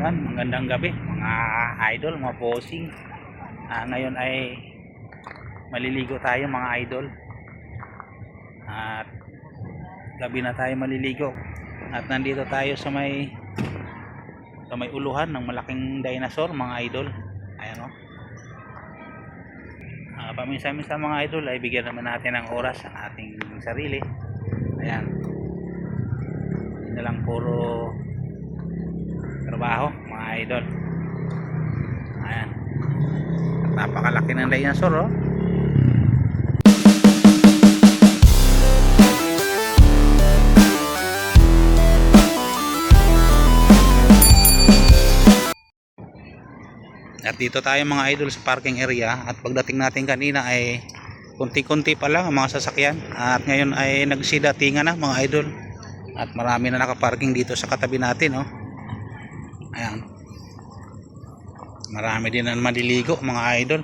Magandang gabi mga idol, mga bossing. Ngayon ay maliligo tayo mga idol. At gabi na tayo maliligo. At nandito tayo sa may uluhan ng malaking dinosaur mga idol. Ayan o. Paminsan-minsan mga idol ay bigyan naman natin ng oras sa ating sarili. Ayan. Hindi na lang puro trabaho mga idol. Ayan. Napakalaki ng dinosaur oh. At dito tayo mga idol sa parking area. At pagdating natin kanina ay kunti-kunti pa lang ang mga sasakyan. At ngayon ay nagsidatingan na mga idol. At marami na nakaparking dito sa katabi natin oh. Ayan. Marami din na maliligo mga idol.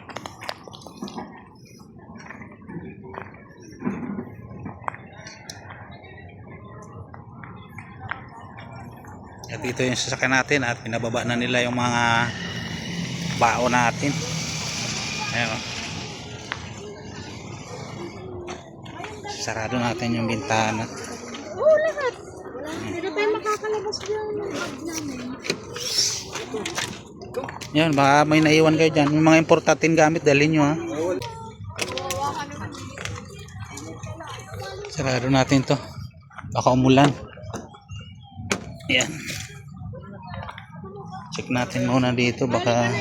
At dito yung sasakyan natin at pinababa na nila yung mga bao natin. Ayan o. Sarado natin yung bintana. Oo, lahat. Hindi tayo makakalabas dyan ng bag namin. Yan, baka may naiwan kayo dyan. Yung mga importanteng gamit, dalhin nyo ha. Sarado natin to. Baka umulan. Yan. Check natin muna dito. Baka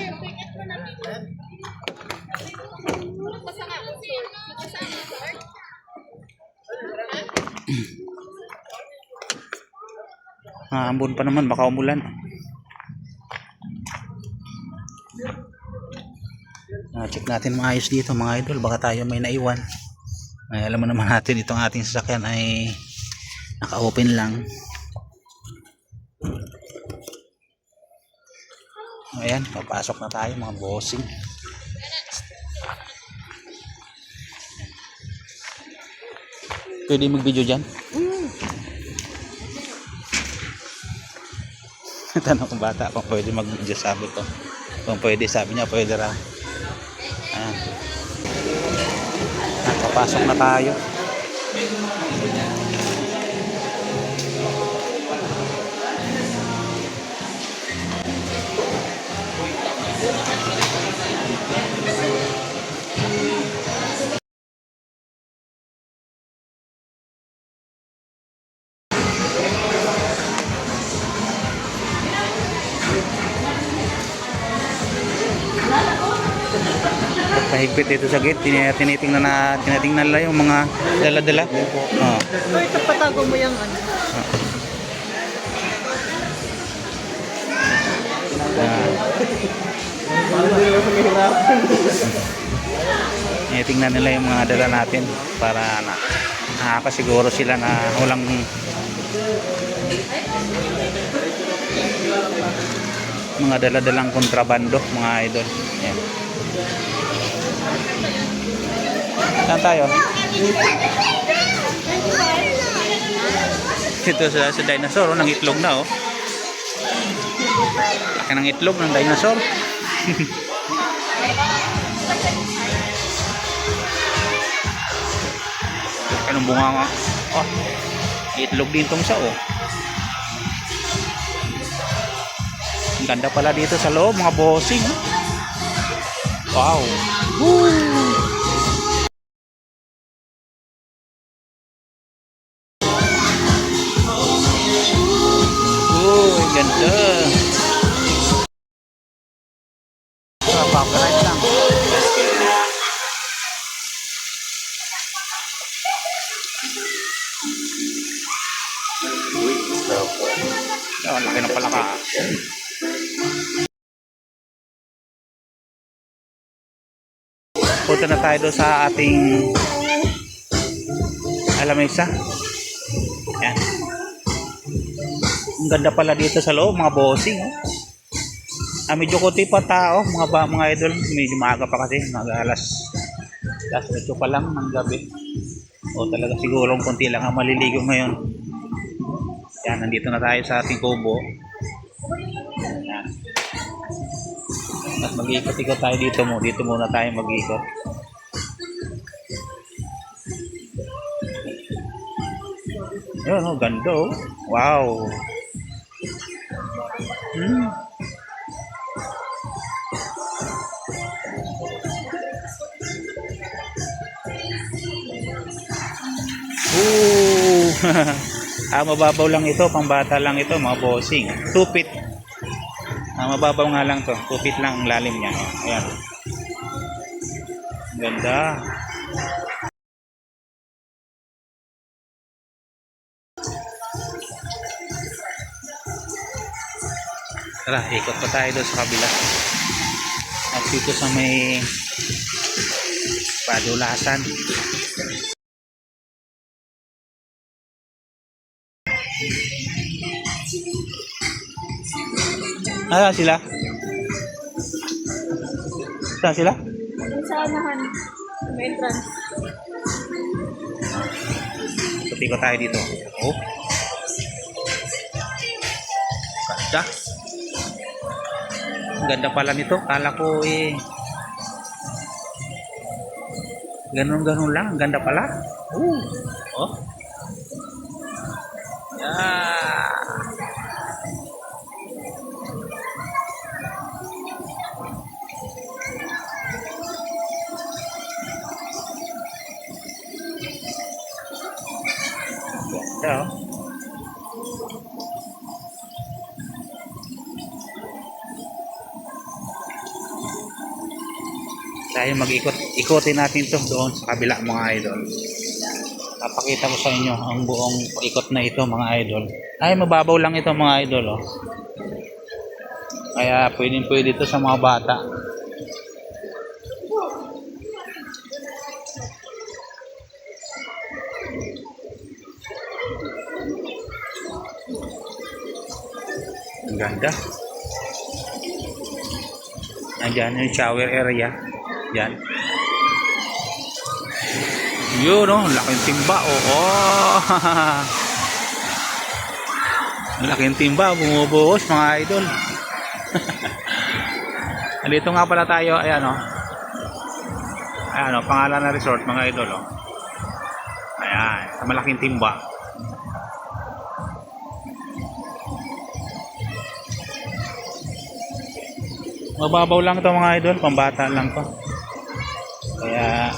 ambon pa naman, baka umulan. Check natin maayos dito mga idol, baka tayo may naiwan. Alam mo naman natin itong ating sasakyan ay naka-open lang. Ayan, papasok na tayo mga bossing. Pwede mag-video dyan? Tanong kong bata kung pwede mag-video, sabi ko. Kung pwede, sabi niya pwede raw. Ayan. Papasok na tayo. Pahigpit dito sa gate, tinitingnan nila yung mga dala-dala. Oh. Ito patago mo yung ano. Tinitingnan nila yung mga dala natin para nakakasiguro sila na walang mga dala-dalang kontrabando mga idol. Yan. Saan tayo? Ito sa dinosaur, nang itlog na oh. Laki ng itlog ng dinosaur. Laki ng bunga nga. Oh, itlog din tong sa oh. Ang ganda pala dito sa loob mga bossing. Wow. Woo! Ganda. Papalit lang. Laki na pala ka. Punta na tayo doon sa ating lamesa. Yan. Ang ganda pala dito sa loob mga bossing oh. Medyo kunti pa tao mga idol, medyo maaga pa kasi alas 8 pa lang ng gabi o talaga siguro kunti lang ang maliligo ngayon. Yan, nandito na tayo sa ating kubo. Yan. At mag-iikot-ikot tayo dito mo. Dito muna tayo mag-iikot. Yun, oh, ganda oh. Wow. Hmm. Ooh. Mababaw lang ito, pambata lang ito, mga bossing. 2 feet. Mababaw nga lang to. 2 feet lang ang lalim niya. Ayan. Ganda. Tara, ikot pa tayo doon sa kabila. At dito sa may padulasan. Saan sila? Saan sila? Sa anahan, may entrance. Puti ko tayo dito. Oh. Ganda. Ang ganda pala nito. Kala ko ganun-ganun lang. Ang ganda pala. Oh. Yeah. Ganda oh. Tayo mag-ikotin natin to doon sa kabila mga idol. Papakita ko sa inyo ang buong ikot na ito mga idol. Ay mababaw lang ito mga idol oh. Kaya pwede ito sa mga bata. Ang ganda. Nandiyan yung shower area. Yan. Yun oh, laking timba oh. Laking timba, bumubuhos mga idol. Dito nga pala tayo, ayan oh. Ayan oh, pangalan na resort mga idol oh. Ayan, sa malaking timba. Mababaw lang ito mga idol, pambata lang to. Kaya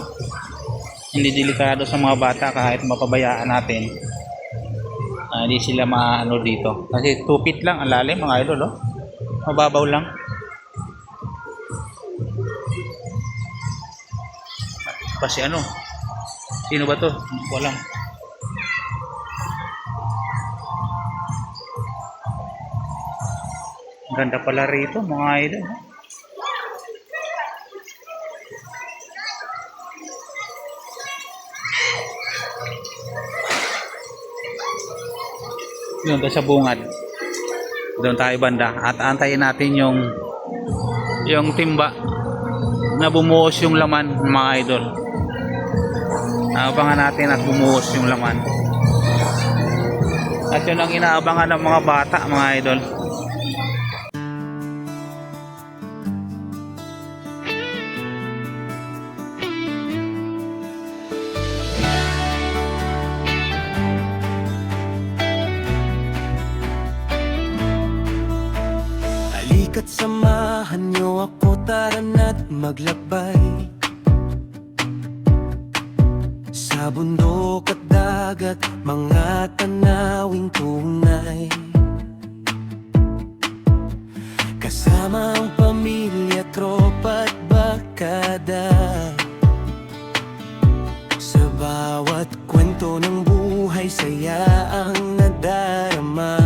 hindi delikado sa mga bata kahit mapabayaan natin. Hindi sila maano dito. Kasi 2 feet lang ang lalim mga idol oh. Mababaw lang. Kasi ano? Sino ba to? Hindi ko alam. Ang ganda pala rito mga idol. Doon tayo sa bungad. Doon tayo banda at antayin natin yung timba na bumuhos yung laman mga idol. Abangan natin at bumuhos yung laman. At yun ang inaabangan ng mga bata mga idol. Halika't samahan niyo ako, tara na't maglakbay sa bundok at dagat, mga tanawing tunay. Kasama ang pamilya, tropa at barkada. Sa bawat kwento ng buhay, saya ang nadarama.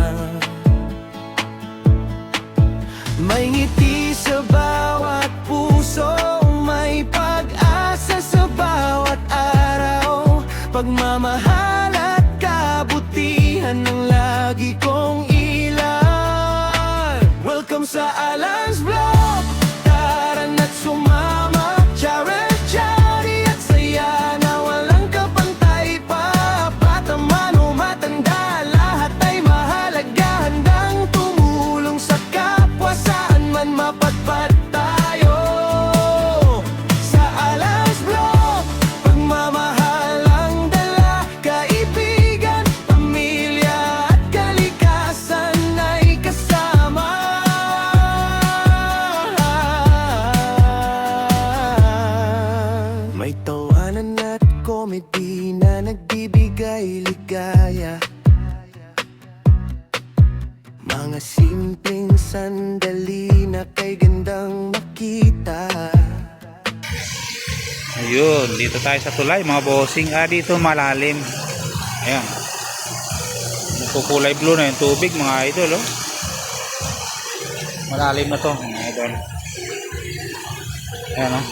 May ngiti sa bawat puso, may pag-asa sa bawat araw. Pagmamahal at kabutihan ang lagi kong ilan. Welcome sa Alan's Vlog, tara na't sumama. Chari at saya na walang kapantay pa. Bata man o matanda, lahat ay mahalaga. Handang tumulong sa kapwa, saan man mapadpad tayo. sandali na kay gandang makita. Ayun, dito tayo sa tulay mga bossing. Dito malalim. Ayan. Nagkukulay blue na yung tubig mga idol, oh. Malalim na to mga idol. Ayan, oh.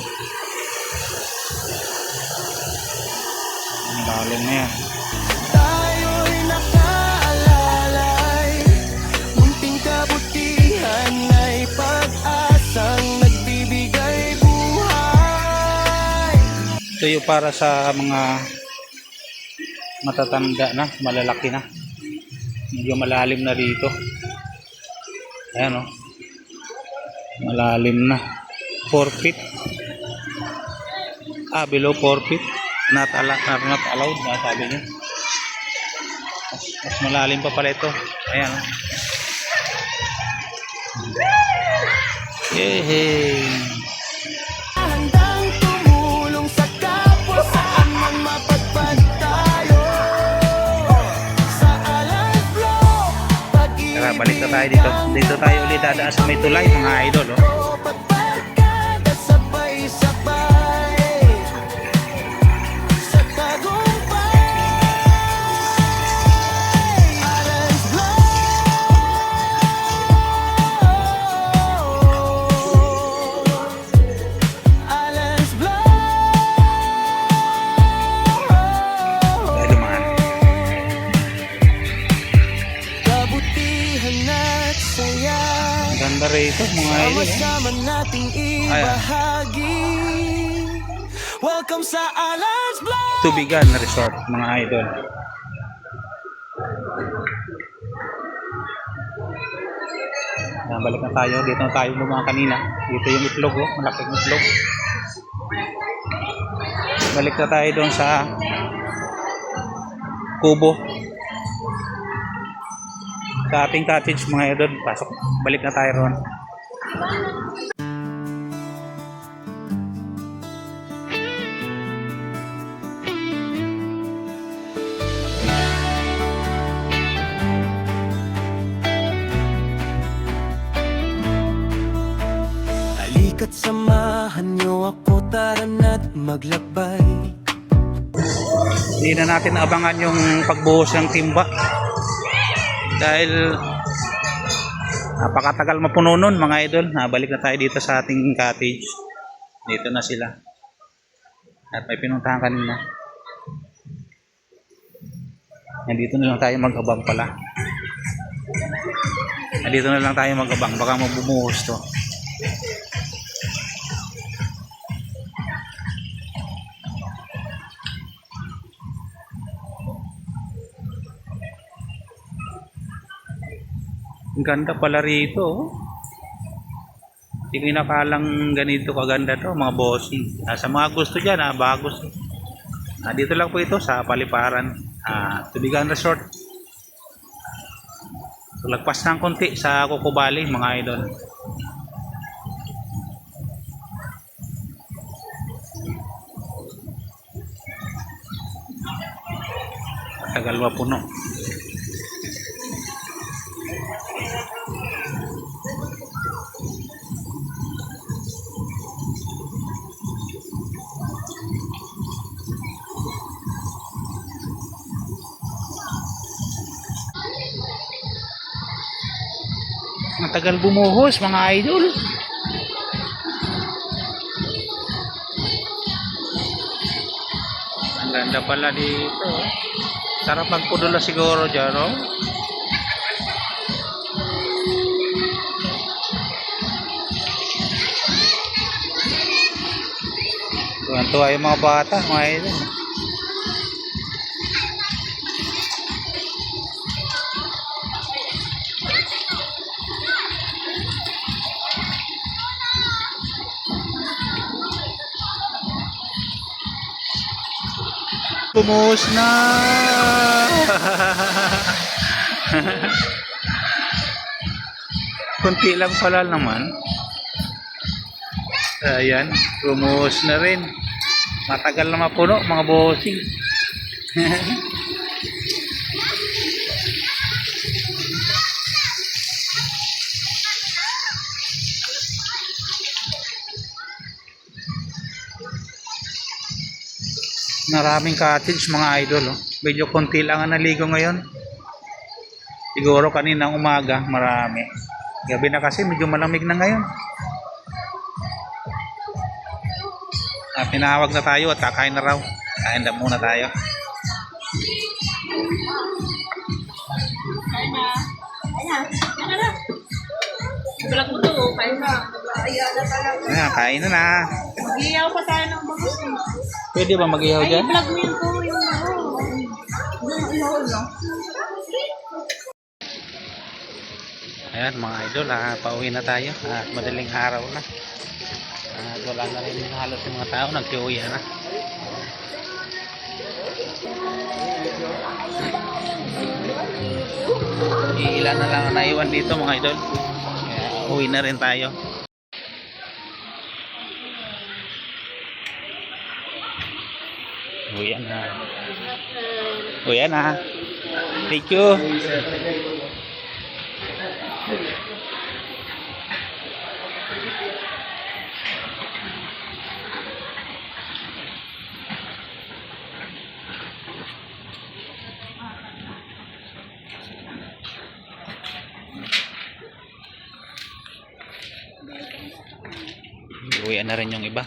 Malalim na yan. Tayo'y nakaalalay, munting kabutihan ay pag-asang nagbibigay buhay. Ito yung para sa mga matatanda na, malalaki na. Medyo malalim na dito. Ayan, oh. Malalim na. 4 feet. Below 4 feet. Not allowed na sabi niya. Mas malalim pa pala ito. Ayan, oh. Yehey. Handang tumulong sa kapwa saan man mapadpad tayo. Sa Alas Block, pag-ibig Tara, balik na tayo dito. Dito tayo ulit dadaan sa may tulay mga idol, oh. pagpagkada sabay-sabay sa tagumpay. Alas Block, Alas Dahil dumaan. kabutihan at saya, Ganda rito mga idol, oh. sama-sama nating ibahagi. Welcome sa Alas Block. Tubigan Resort mga idol. Ayan, balik na tayo. Dito na tayo lumang kanina. Dito yung itlog, oh. Malaking itlog. Balik na tayo doon sa kubo. Sa ating cottage mga idol. Pasok. Balik na tayo ron. Halika't samahan niyo ako, tara na't maglakbay. Hindi na natin abangan yung pagbuhos ng timba. Dahil napakatagal mapuno nun mga idol. Nabalik na tayo dito sa ating cottage. Dito na sila. At may pinuntahan kanina. Nandito na lang tayo mag-abang pala. Nandito na lang tayo mag-abang. Baka mabumuhos to. Ang ganda pala rito, oh. Hindi ko inakalang ganito kaganda to mga bossing. Sa mga gusto dyan, bagos. Dito lang po ito sa Paliparan, Tubigan Resort. So, lagpas ng konti sa Kukubali mga idol. Tagal mapuno. Matagal bumuhos mga idol. Ang ganda pala dito. Sarap magpudula siguro dyan, no? Tuwan-tuwa yung mga bata, mga idol. Bumuhos na. Kunti lang pala naman. Ayan, bumuhos na rin. Matagal na mapuno mga bossing. Maraming cottage mga idol. Oh. Medyo konti lang ang naligo ngayon. Siguro kaninang umaga marami. Gabi na kasi medyo malamig na ngayon. Tinawag na tayo at kakain na raw. Kain na muna tayo. Kain na. Kain na. Vlog mo to, kain na. Ayaw na talaga. Ayan, kain na na. Mag-iyaw pa tayo ng bangus. Pwede ba mag-ihaw Ay, dyan? vlog mo yun po, yung ano. Yung ihaw, no? Ayan mga idol, pauwi na tayo. At madaling araw na. At wala na rin halos yung mga tao, nagsiuwi na. Ilan na lang ang naiwan dito mga idol. Kaya uwi na rin tayo. Uwi na. Uwi na. Thank you. Uwi na rin yung iba.